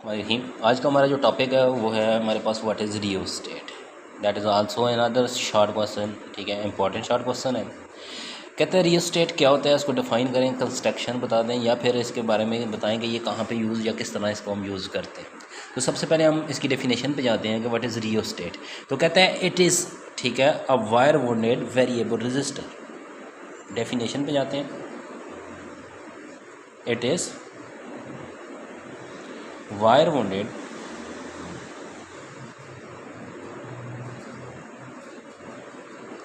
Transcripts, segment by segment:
रहीम। आज का हमारा जो टॉपिक है वो है हमारे पास what is rheostat. That is also another short question. ठीक है, इंपॉर्टेंट शॉर्ट क्वेश्चन है। कहते हैं रियोस्टेट क्या होता है, इसको डिफाइन करें, कंस्ट्रक्शन बता दें या फिर इसके बारे में बताएं कि ये कहाँ पे यूज़ या किस तरह इसको हम यूज़ करते हैं। तो सबसे पहले हम इसकी डेफिनेशन पे जाते हैं कि व्हाट इज़ रियोस्टेट। तो कहते हैं इट इज़, ठीक है, a wire bounded variable resistor. Definition पे जाते हैं। इट इज़ वायर वाउंडेड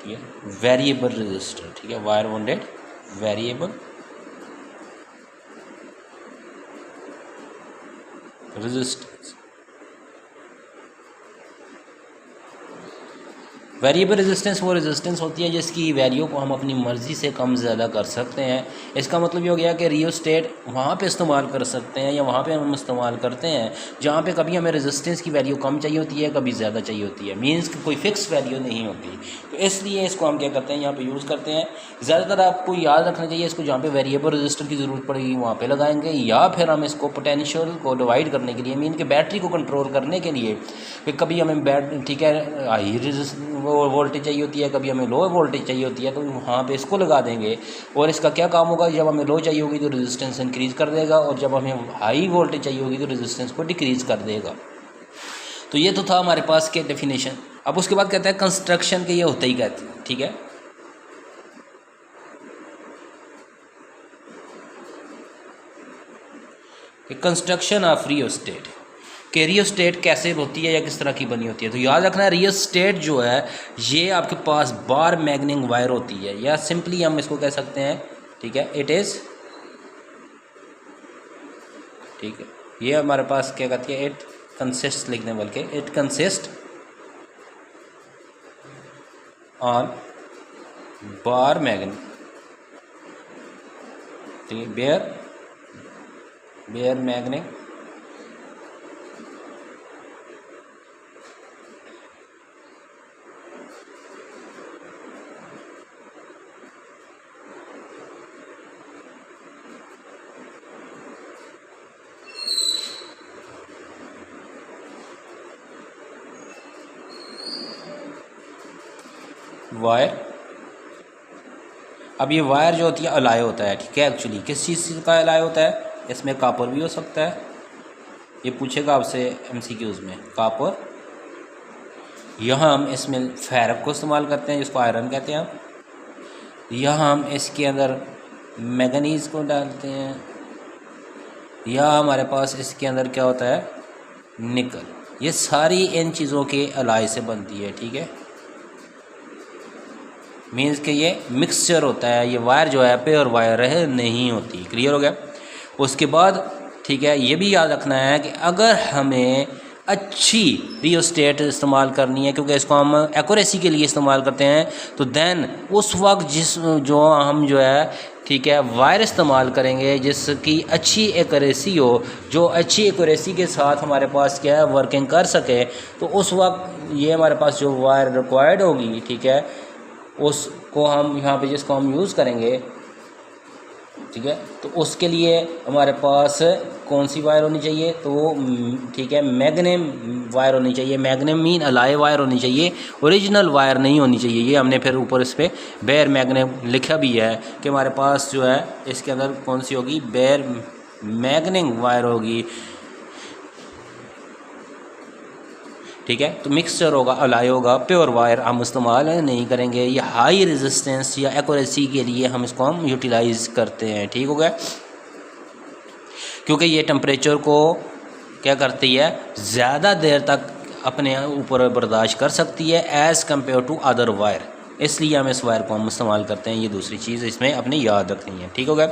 ठीक है वेरिएबल रजिस्टर। ठीक है, wire bounded variable resistance. Variable resistance वो रेजिस्टेंस होती है जिसकी वैल्यू को हम अपनी मर्ज़ी से कम ज़्यादा कर सकते हैं। इसका मतलब ये हो गया कि रियोस्टेट वहाँ पे इस्तेमाल कर सकते हैं या वहाँ पे हम इस्तेमाल करते हैं जहाँ पे कभी हमें रेजिस्टेंस की वैल्यू कम चाहिए होती है, कभी ज़्यादा चाहिए होती है। मींस कि कोई फिक्स वैल्यू नहीं होती। तो इसलिए इसको हम क्या करते हैं, यहाँ पे यूज़ करते हैं। ज़्यादातर आपको याद रखना चाहिए, इसको जहाँ पे वेरिएबल रजिस्टर की ज़रूरत पड़ेगी वहाँ पे लगाएंगे, या फिर हम इसको पोटेंशियल को डिवाइड करने के लिए, मीन कि बैटरी को कंट्रोल करने के लिए कि कभी हमें ठीक है हाई वोल्टेज चाहिए होती है, कभी हमें लो वोल्टेज चाहिए होती है, तो वहाँ पे इसको लगा देंगे। और इसका क्या काम होगा, जब हमें लो चाहिए होगी तो रेजिस्टेंस इंक्रीज़ कर देगा, और जब हमें हाई वोल्टेज चाहिए होगी तो रेजिस्टेंस को डिक्रीज़ कर देगा। तो ये तो था हमारे पास के डेफिनेशन। अब उसके बाद कहता है कंस्ट्रक्शन के ये होता ही कहते हैं। ठीक है, कंस्ट्रक्शन ऑफ रियोस्टेट कि रियोस्टेट कैसे होती है या किस तरह की बनी होती है। तो याद रखना है, रियोस्टेट जो है ये आपके पास बार मैग्नेटिक वायर होती है, या सिंपली हम इसको कह सकते हैं, ठीक है, इट इज़, ठीक है, ये हमारे पास क्या कहती है, इट कंसिस्ट लिखने बल्कि it consist on bar magnet, ठीक है, बेयर मैग्नेट वायर। अब ये वायर जो होती है अलाय होता है। ठीक है, एक्चुअली किस चीज़ का अलाय होता है, इसमें कापर भी हो सकता है, ये पूछेगा आपसे एमसीक्यूज़ में, कापर। यहाँ हम इसमें फेरक को इस्तेमाल करते हैं जिसको आयरन कहते हैं। यहाँ हम इसके अंदर मैंगनीज को डालते हैं, या हमारे पास इसके अंदर क्या होता है, निकल। ये सारी इन चीज़ों के अलाय से बनती है। ठीक है, मीन्स कि ये मिक्सचर होता है, ये वायर जो है प्योर वायर है नहीं होती। क्लियर हो गया। उसके बाद ठीक है, ये भी याद रखना है कि अगर हमें अच्छी रियोस्टेट इस्तेमाल करनी है, क्योंकि इसको हम एक्यूरेसी के लिए इस्तेमाल करते हैं, तो देन उस वक्त जो है ठीक है वायर इस्तेमाल करेंगे जिसकी अच्छी एक्यूरेसी हो, जो अच्छी एक्यूरेसी के साथ हमारे पास क्या है वर्किंग कर सके, तो उस वक्त ये हमारे पास जो वायर रिक्वायर्ड होगी, ठीक है, उसको हम यहाँ पे जिसको हम यूज़ करेंगे, ठीक है, तो उसके लिए हमारे पास कौन सी वायर होनी चाहिए, तो ठीक है मैग्नेम वायर होनी चाहिए। मैग्नेम मीन अलाय वायर होनी चाहिए, ओरिजिनल वायर नहीं होनी चाहिए। ये हमने फिर ऊपर इस पर बेयर मैग्नेम लिखा भी है कि हमारे पास जो है इसके अंदर कौन सी होगी, बेयर मैग्नेटिक वायर होगी। ठीक है, तो मिक्सचर होगा, अलाय होगा, प्योर वायर हम इस्तेमाल नहीं करेंगे। ये हाई रेजिस्टेंस या एक्यूरेसी के लिए हम इसको हम यूटिलाइज करते हैं। ठीक हो गया, क्योंकि ये टेम्परेचर को क्या करती है, ज़्यादा देर तक अपने ऊपर बर्दाश्त कर सकती है as compare to other wire, इसलिए हम इस वायर को हम इस्तेमाल करते हैं। ये दूसरी चीज़ इसमें अपने याद रखनी है। ठीक हो गया।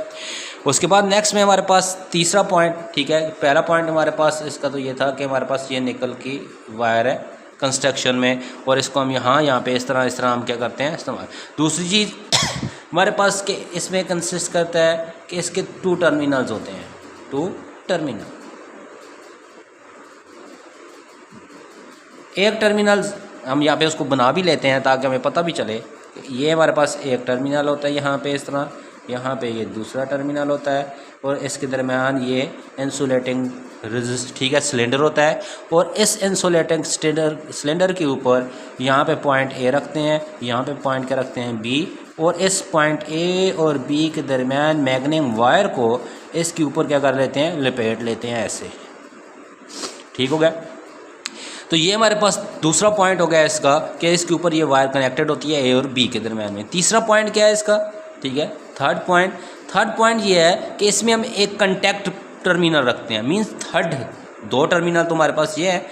उसके बाद नेक्स्ट में हमारे पास तीसरा पॉइंट, ठीक है, पहला पॉइंट हमारे पास इसका तो ये था कि हमारे पास ये निकल की वायर है कंस्ट्रक्शन में, और इसको हम यहाँ पे इस तरह हम क्या करते हैं इस्तेमाल। दूसरी चीज़ हमारे पास के इसमें कंसिस्ट करता है कि इसके 2 टर्मिनल्स होते हैं, 2 टर्मिनल। एक टर्मिनल हम यहाँ पे उसको बना भी लेते हैं ताकि हमें पता भी चले, ये हमारे पास एक टर्मिनल होता है यहाँ पे इस तरह, यहाँ पे ये दूसरा टर्मिनल होता है, और इसके दरमियान ये इंसुलेटिंग ठीक है, सिलेंडर होता है, और इस इंसुलेटिंग सिलेंडर के ऊपर यहाँ पे पॉइंट ए रखते हैं, यहाँ पे पॉइंट क्या रखते हैं बी, और इस पॉइंट ए और बी के दरमियान मैग्नेटिक वायर को इसके ऊपर क्या कर लेते हैं, लपेट लेते हैं ऐसे। ठीक हो गया। तो ये हमारे पास दूसरा पॉइंट हो गया इसका कि इसके ऊपर ये वायर कनेक्टेड होती है ए और बी के दरमियान में। तीसरा पॉइंट क्या है इसका, ठीक है, थर्ड पॉइंट ये है कि इसमें हम एक कंटेक्ट टर्मिनल रखते हैं, मींस थर्ड दो टर्मिनल तो हमारे पास ये है।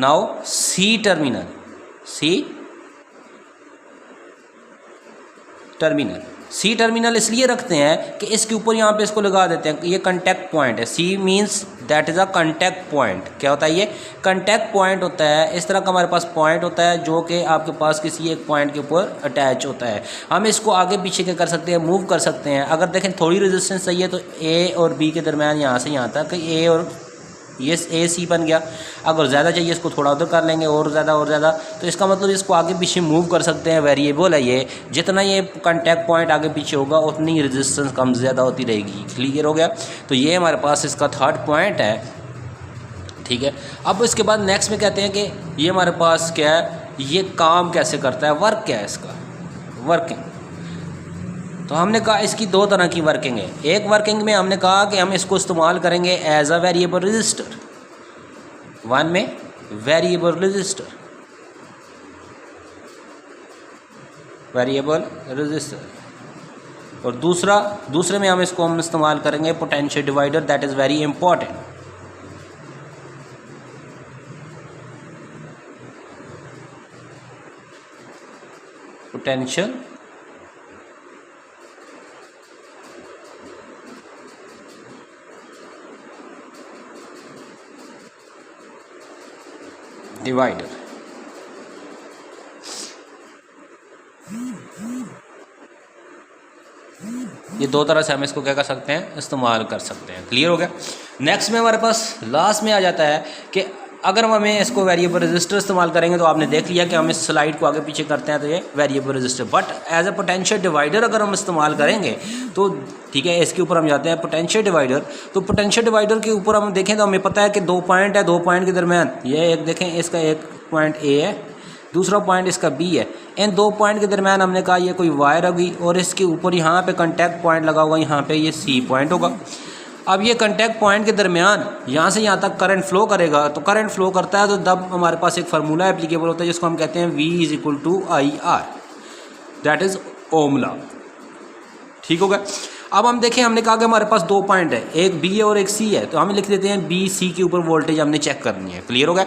नाउ सी टर्मिनल इसलिए रखते हैं कि इसके ऊपर यहाँ पे इसको लगा देते हैं, ये कंटेक्ट पॉइंट है। C means that is a contact point. क्या होता है ये, कंटेक्ट पॉइंट होता है। इस तरह का हमारे पास पॉइंट होता है जो कि आपके पास किसी एक पॉइंट के ऊपर अटैच होता है। हम इसको आगे पीछे क्या कर सकते हैं, मूव कर सकते हैं। अगर देखें थोड़ी रेजिस्टेंस चाहिए तो ए और बी के दरमियान यहाँ से यहाँ तक ए और ये ए सी बन गया। अगर ज़्यादा चाहिए इसको थोड़ा उधर कर लेंगे और ज़्यादा, तो इसका मतलब इसको आगे पीछे मूव कर सकते हैं। वेरिएबल है ये, जितना ये कांटेक्ट पॉइंट आगे पीछे होगा उतनी रेजिस्टेंस कम ज़्यादा होती रहेगी। क्लियर हो गया। तो ये हमारे पास इसका थर्ड पॉइंट है। ठीक है, अब इसके बाद नेक्स्ट में कहते हैं कि ये हमारे पास क्या है, ये काम कैसे करता है, वर्क क्या है इसका, वर्किंग। तो हमने कहा इसकी दो तरह की वर्किंग है। एक वर्किंग में हमने कहा कि हम इसको इस्तेमाल करेंगे as a variable register, one में वेरिएबल रजिस्टर, और दूसरे में हम इसको इस्तेमाल करेंगे potential divider. That is very important. Potential divider. ये दो तरह से हम इसको क्या कर सकते हैं, इस्तेमाल कर सकते हैं। क्लियर हो गया। नेक्स्ट में हमारे पास लास्ट में आ जाता है कि अगर हम हमें इसको वेरिएबल रजिस्टर इस्तेमाल करेंगे तो आपने देख लिया कि हम इस स्लाइड को आगे पीछे करते हैं तो ये variable register. But as a potential divider अगर हम इस्तेमाल करेंगे तो ठीक है, इसके ऊपर हम जाते हैं पोटेंशियल डिवाइडर। तो पोटेंशियल डिवाइडर के ऊपर हम देखें तो हमें पता है कि दो पॉइंट है, दो पॉइंट के दरमियान ये एक देखें, इसका एक पॉइंट ए है, दूसरा पॉइंट इसका बी है। इन दो पॉइंट के दरमियान हमने कहा ये कोई वायर होगी और इसके ऊपर यहाँ पे कंटेक्ट पॉइंट लगा होगा, यहाँ पे ये सी पॉइंट होगा। अब ये कंटेक्ट पॉइंट के दरमियान यहाँ से यहाँ तक करंट फ्लो करेगा। तो करंट फ्लो करता है तो तब हमारे पास एक फार्मूला एप्लीकेबल होता है जिसको हम कहते हैं V=IR, that is Om law. ठीक हो गया। अब हम देखें, हमने कहा कि हमारे पास दो पॉइंट है, एक बी है और एक सी है, तो हम लिख देते हैं बी सी के ऊपर वोल्टेज हमने चेक करनी है। क्लियर हो गया।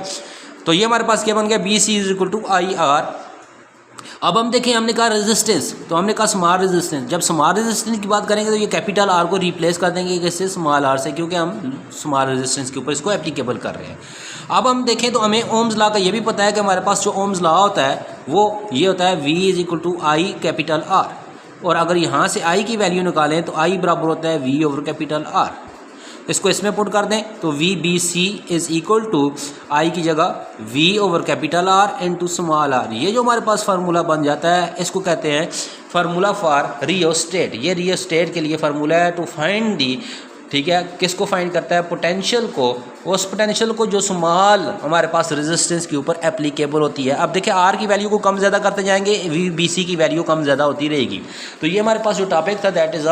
तो ये हमारे पास क्या बन गया, BC=IR। अब हम देखें, हमने कहा रेजिस्टेंस, तो हमने कहा स्मॉल रेजिस्टेंस। जब स्मॉल रेजिस्टेंस की बात करेंगे तो ये कैपिटल आर को रिप्लेस कर देंगे किससे, स्मॉल आर से, क्योंकि हम स्मॉल रेजिस्टेंस के ऊपर इसको एप्लीकेबल कर रहे हैं। अब हम देखें तो हमें ओम्स लॉ का ये भी पता है कि हमारे पास जो ओम्स लॉ होता है वो ये होता है V=I R। और अगर यहाँ से I की वैल्यू निकालें तो I बराबर होता है V/R। इसको इसमें पुट कर दें तो VBC=I की जगह V/R इंटू स्मॉल r। ये जो हमारे पास फार्मूला बन जाता है इसको कहते हैं फार्मूला फॉर रियोस्टेट। ये रियोस्टेट के लिए फार्मूला है टू फाइंड दी, ठीक है, किसको फाइंड करता है, पोटेंशियल को। उस पोटेंशियल को जो स्मॉल हमारे पास रेजिस्टेंस के ऊपर एप्लीकेबल होती है। अब देखिए आर की वैल्यू को कम ज़्यादा करते जाएंगे, VBC की वैल्यू कम ज़्यादा होती रहेगी। तो ये हमारे पास जो टॉपिक था दैट इज़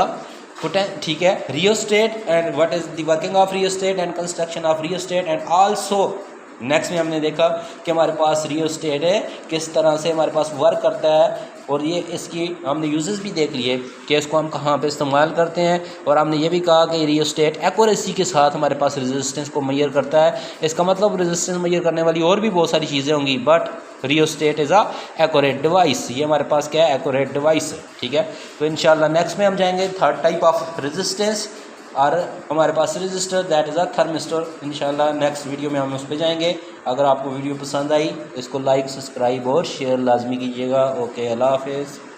ठीक है, rheostat and what is the working of rheostat and construction of rheostat. And also next में हमने देखा कि हमारे पास रियोस्टेट है किस तरह से हमारे पास वर्क करता है, और ये इसकी हमने यूजेस भी देख लिए कि इसको हम कहाँ पे इस्तेमाल करते हैं। और हमने ये भी कहा कि रियोस्टेट एक्यूरेसी के साथ हमारे पास रेजिस्टेंस को मेजर करता है। इसका मतलब रेजिस्टेंस मेजर करने वाली और भी बहुत सारी चीज़ें होंगी, but rheostat is a accurate device. ये हमारे पास क्या है, एक्यूरेट डिवाइस है। ठीक है, तो इंशाल्लाह नेक्स्ट में हम जाएंगे थर्ड टाइप ऑफ रेजिस्टेंस, और हमारे पास resistor that is a thermistor. इंशाल्लाह नेक्स्ट वीडियो में हम उस पर जाएंगे। अगर आपको वीडियो पसंद आई इसको लाइक, सब्सक्राइब और शेयर लाजमी कीजिएगा। ओके, अल्लाह हाफिज़।